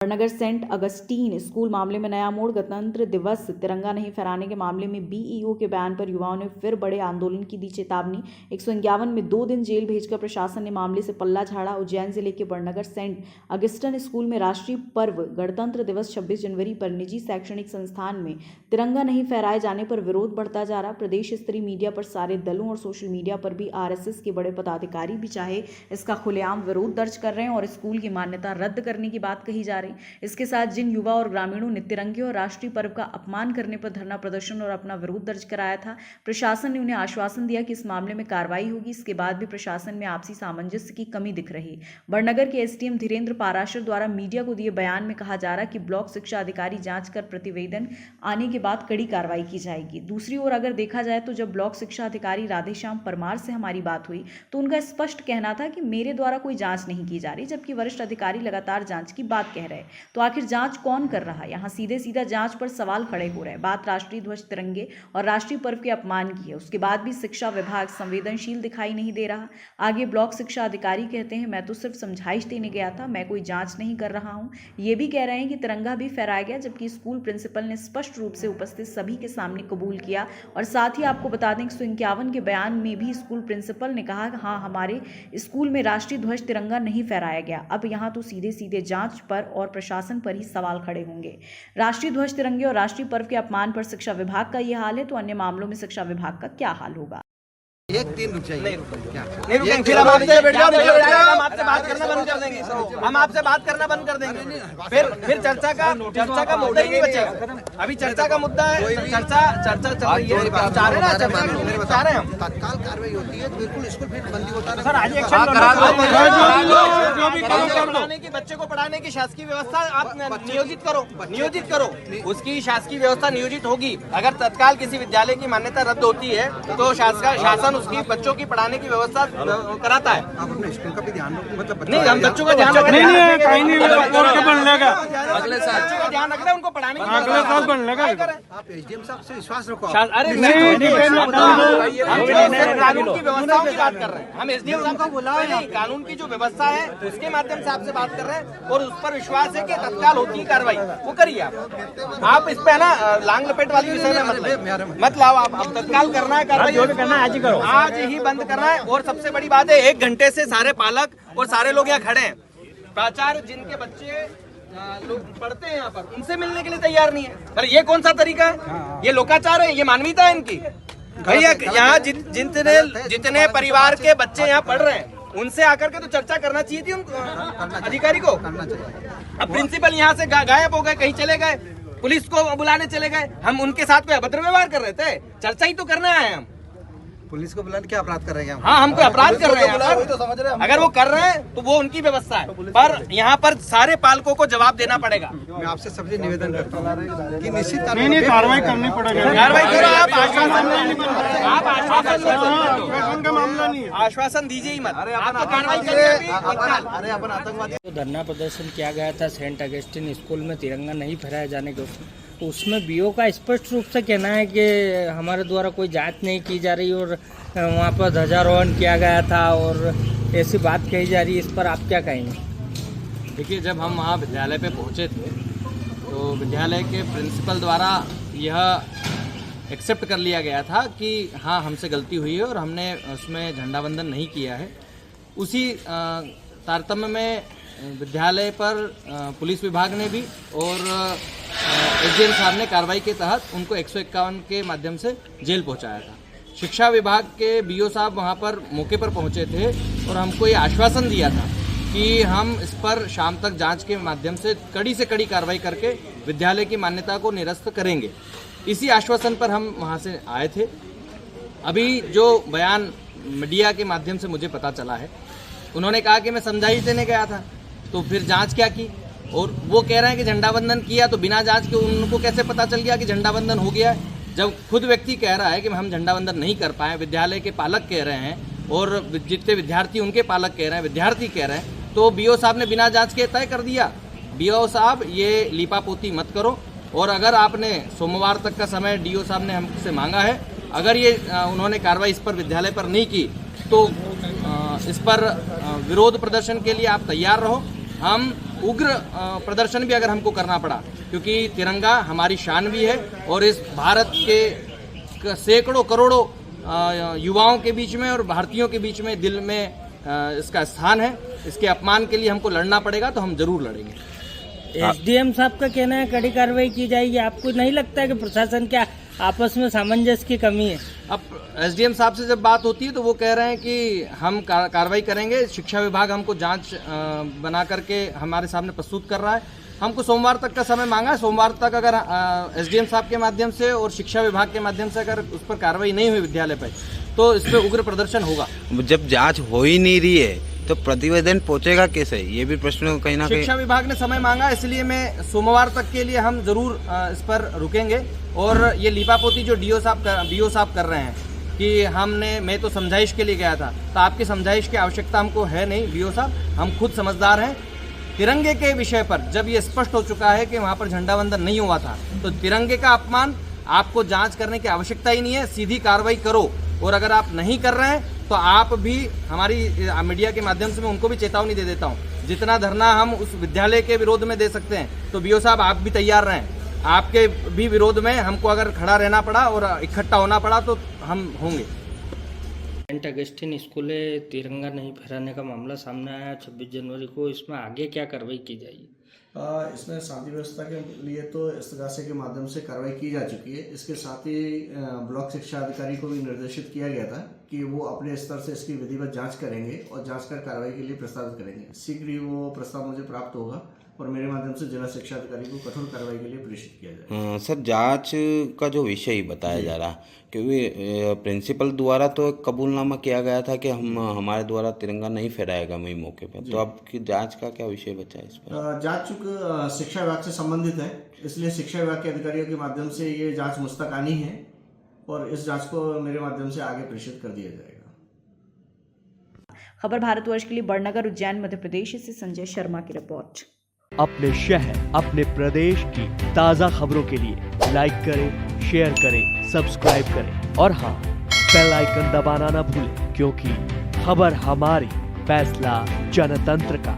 नगर Saint Augustine school मामले में नया मोड़। गणतंत्र दिवस तिरंगा नहीं फहराने के मामले में बीईओ के बयान पर युवाओं ने फिर बड़े आंदोलन की दी चेतावनी। 151 में 2 दिन जेल भेजकर प्रशासन ने मामले से पल्ला झाड़ा। उज्जैन जिले के बड़नगर सेंट अगस्टिन स्कूल में राष्ट्रीय पर्व गणतंत्र दिवस 26 जनवरी पर निजी शैक्षणिक संस्थान में तिरंगा नहीं फहराए जाने पर विरोध बढ़ता जा रहा। प्रदेश स्तरीय मीडिया पर सारे दलों और सोशल मीडिया पर भी आरएसएस के बड़े पदाधिकारी भी चाहे इसका खुलेआम विरोध दर्ज कर रहे हैं और स्कूल की मान्यता रद्द करने की बात कही जा रही। इसके साथ जिन युवा और ग्रामीणों ने तिरंगे और राष्ट्रीय पर्व का अपमान करने पर धरना प्रदर्शन और अपना विरोध दर्ज कराया था, प्रशासन ने उन्हें आश्वासन दिया कि इस मामले में कार्रवाई होगी। इसके बाद भी प्रशासन में आपसी सामंजस्य की कमी दिख रही। बड़नगर के एसडीएम धीरेन्द्र पाराशर द्वारा मीडिया को दिए बयान में कहा जा रहा कि ब्लॉक शिक्षा अधिकारी जांच कर प्रतिवेदन आने के बाद कड़ी कार्रवाई की जाएगी। दूसरी ओर अगर देखा जाए तो जब ब्लॉक शिक्षा अधिकारी राधेश्याम परमार से हमारी बात हुई तो उनका स्पष्ट कहना था कि मेरे द्वारा कोई जांच नहीं की जा रही, जबकि वरिष्ठ अधिकारी लगातार जांच की बात कह रहे। तो आखिर जांच कौन कर रहा है? यहाँ सीधे सीधा जांच पर सवाल खड़े हो रहे हैं। बात राष्ट्रीय ध्वज, तिरंगे और राष्ट्रीय पर्व के अपमान की है। उसके बाद भी शिक्षा विभाग संवेदनशील दिखाई नहीं दे रहा। आगे ब्लॉक शिक्षा अधिकारी कहते हैं मैं तो सिर्फ समझाइश देने गया था, मैं कोई जांच नहीं कर रहा हूँ। ये भी कह रहे हैं कि तिरंगा भी फहराया गया, जबकि स्कूल प्रिंसिपल ने स्पष्ट रूप से उपस्थित सभी के सामने कबूल किया। और साथ ही आपको बता दें 151 के बयान में भी स्कूल प्रिंसिपल ने कहा हाँ हमारे स्कूल में राष्ट्रीय ध्वज तिरंगा नहीं फहराया गया। अब यहाँ तो सीधे सीधे जांच पर और प्रशासन पर ही सवाल खड़े होंगे। राष्ट्रीय ध्वज, तिरंगे और राष्ट्रीय पर्व के अपमान पर शिक्षा विभाग का यह हाल है तो अन्य मामलों में शिक्षा विभाग का क्या हाल होगा? एक दिन रुक जाइए, नहीं फिर हम आपसे बैठ जाओ, हम आपसे बात करना बंद कर देंगे। हम आपसे बात करना बंद कर देंगे। फिर चर्चा का मुद्दा ही नहीं बचेगा। अभी चर्चा का मुद्दा है, चर्चा चल रही है। चाह रहे हैं ना, चाह रहे हैं हम तत्काल कार्रवाई होती है तो बिल्कुल स्कूल फिर बंदी होता है। सर आज एक्शन की बच्चे को पढ़ाने की शासकीय व्यवस्था आप नियोजित करो। उसकी शासकीय व्यवस्था नियोजित होगी। अगर तत्काल किसी विद्यालय की मान्यता रद्द होती है तो शासन उसकी बच्चों की पढ़ाने की व्यवस्था कराता है। आप अपने स्कूल का भी ध्यान रखो, मतलब नहीं हम बच्चों का ध्यान रख रहे हैं। अगले साल बच्चों का ध्यान रख रहे हैं, उनको पढ़ाने की अगले साल बनने का। आप एसडीएम साहब से विश्वास रखो। अरे कानून की व्यवस्थाओं की बात कर रहे हैं हम। एसडीएम साहब को बुलाओ, कानून की जो व्यवस्था है उसके माध्यम से आपसे बात कर रहे हैं और उस पर विश्वास है कि तत्काल होती है कार्रवाई, वो करिए आप। इस पे ना लांग लपेट वाली विषय में मत लाओ। आप तत्काल करना है कार्रवाई, जो भी करना है आज ही करो, आज ही बंद करना है। और सबसे बड़ी बात है 1 घंटे से सारे पालक और सारे लोग यहाँ खड़े हैं। प्राचार्य जिनके बच्चे लोग पढ़ते हैं यहाँ पर, उनसे मिलने के लिए तैयार नहीं है। पर ये कौन सा तरीका है? ये लोकाचार है, ये मानवीयता है इनकी। भैया यहाँ जितने परिवार के बच्चे यहाँ पढ़ रहे हैं उनसे आकर के तो चर्चा करना चाहिए थी उनको, अधिकारी को। अब प्रिंसिपल यहाँ से गायब हो गए, कहीं चले गए, पुलिस को बुलाने चले गए। हम उनके साथ में अभद्र व्यवहार कर रहे थे, चर्चा ही तो करने आए हम। पुलिस को बुलाने क्या अपराध कर रहे हैं? हाँ हम कोई अपराध कर रहे हैं। अगर वो कर रहे हैं तो वो उनकी व्यवस्था है, पर यहाँ पर सारे पालकों को जवाब देना पड़ेगा। मैं आपसे सबसे निवेदन करता हूँ कि निश्चित कार्रवाई करनी पड़ेगी। कार्रवाई करो आप आश्वासन दीजिए ही मत। आपको कार्रवाई करिए। अरे अपन आतंकवादी धरना प्रदर्शन किया गया था सेंट अगस्टिन स्कूल में तिरंगा नहीं फहराए जाने के उसमें बीओ का स्पष्ट रूप से कहना है कि हमारे द्वारा कोई जांच नहीं की जा रही और वहाँ पर ध्वजारोहण किया गया था और ऐसी बात कही जा रही है। इस पर आप क्या कहेंगे? देखिए, जब हम वहाँ विद्यालय पे पहुँचे थे तो विद्यालय के प्रिंसिपल द्वारा यह एक्सेप्ट कर लिया गया था कि हाँ हमसे गलती हुई है और हमने उसमें झंडा वंदन नहीं किया है। उसी तारतम्य में विद्यालय पर पुलिस विभाग ने भी और एसडीएम साहब ने कार्रवाई के तहत उनको 151 के माध्यम से जेल पहुंचाया था। शिक्षा विभाग के बीओ साहब वहां पर मौके पर पहुंचे थे और हमको ये आश्वासन दिया था कि हम इस पर शाम तक जांच के माध्यम से कड़ी कार्रवाई करके विद्यालय की मान्यता को निरस्त करेंगे। इसी आश्वासन पर हम वहां से आए थे। अभी जो बयान मीडिया के माध्यम से मुझे पता चला है, उन्होंने कहा कि मैं समझाइश देने गया था, तो फिर जांच क्या की? और वो कह रहे हैं कि झंडा वंदन किया, तो बिना जांच के उनको कैसे पता चल गया कि झंडा वंदन हो गया है? जब खुद व्यक्ति कह रहा है कि हम झंडा वंदन नहीं कर पाए, विद्यालय के पालक कह रहे हैं और जितने विद्यार्थी उनके पालक कह रहे हैं, विद्यार्थी कह रहे हैं, तो बीओ साहब ने बिना जांच के तय कर दिया। बीओ साहब ये लीपापोती मत करो। और अगर आपने सोमवार तक का समय डीओ साहब ने हमसे मांगा है, अगर ये उन्होंने कार्रवाई इस पर विद्यालय पर नहीं की तो इस पर विरोध प्रदर्शन के लिए आप तैयार रहो। हम उग्र प्रदर्शन भी अगर हमको करना पड़ा, क्योंकि तिरंगा हमारी शान भी है और इस भारत के सैकड़ों करोड़ों युवाओं के बीच में और भारतीयों के बीच में दिल में इसका स्थान है। इसके अपमान के लिए हमको लड़ना पड़ेगा तो हम जरूर लड़ेंगे। एसडीएम साहब का कहना है कड़ी कार्रवाई की जाएगी। आपको नहीं लगता है कि प्रशासन क्या आपस में सामंजस्य की कमी है? अब एसडीएम साहब से जब बात होती है तो वो कह रहे हैं कि हम कार्रवाई करेंगे। शिक्षा विभाग हमको जांच बना करके हमारे सामने प्रस्तुत कर रहा है। हमको सोमवार तक का समय मांगा है। सोमवार तक अगर एसडीएम साहब के माध्यम से और शिक्षा विभाग के माध्यम से अगर उस पर कार्रवाई नहीं हुई विद्यालय पर, तो इस पर उग्र प्रदर्शन होगा। जब जांच हो ही नहीं रही है तो प्रतिवेदन पहुंचेगा कैसे? ये भी प्रश्न कहीं ना कहीं शिक्षा विभाग ने समय मांगा, इसलिए मैं सोमवार तक के लिए हम जरूर इस पर रुकेंगे। और ये लीपापोती जो बीओ साहब कर रहे हैं कि मैं तो समझाइश के लिए गया था, तो आपकी समझाइश की आवश्यकता हमको है नहीं बीओ साहब, हम खुद समझदार हैं। तिरंगे के विषय पर जब ये स्पष्ट हो चुका है कि वहाँ पर झंडा वंदन नहीं हुआ था, तो तिरंगे का अपमान आपको जांच करने की आवश्यकता ही नहीं है, सीधी कार्रवाई करो। और अगर आप नहीं कर रहे हैं तो आप भी हमारी मीडिया के माध्यम से मैं उनको भी चेतावनी दे देता हूँ, जितना धरना हम उस विद्यालय के विरोध में दे सकते हैं तो बीओ साहब आप भी तैयार रहें। आपके भी विरोध में हमको अगर खड़ा रहना पड़ा और इकट्ठा होना पड़ा तो हम होंगे। सेंट अगस्टिन स्कूल में तिरंगा नहीं फहराने का मामला सामने आया 26 जनवरी को, इसमें आगे क्या कार्रवाई की जाएगी? इसमें शांति व्यवस्था के लिए तो इस्तगासे के माध्यम से कार्रवाई की जा चुकी है। इसके साथ ही ब्लॉक शिक्षा अधिकारी को भी निर्देशित किया गया था कि वो अपने स्तर से इसकी विधिवत जांच करेंगे और जांच कर कार्रवाई के लिए प्रस्तावित करेंगे। शीघ्र ही वो प्रस्ताव मुझे प्राप्त होगा और मेरे माध्यम से जिला शिक्षा अधिकारी को कठोर कार्रवाई के लिए प्रेषित किया जाएगा। सर, जांच का जो विषय बताया जा रहा, क्योंकि प्रिंसिपल द्वारा तो कबूलनामा किया गया था कि हमारे द्वारा तिरंगा नहीं फहराएगा मई मौके पर, तो अब की जांच का क्या विषय बचा है इस पर? जांच चूँकि शिक्षा विभाग से संबंधित है, इसलिए शिक्षा विभाग के अधिकारियों के माध्यम से ये जांच मुस्तक आनी है और इस जांच को मेरे माध्यम से आगे प्रेषित कर दिया जाएगा। खबर भारतवर्ष के लिए बड़नगर, उज्जैन, मध्य प्रदेश से संजय शर्मा की रिपोर्ट। अपने शहर, अपने प्रदेश की ताज़ा खबरों के लिए लाइक करें, शेयर करें, सब्सक्राइब करें और हाँ, बेल आइकन दबाना ना भूलें, क्योंकि खबर हमारी, फैसला जनतंत्र का।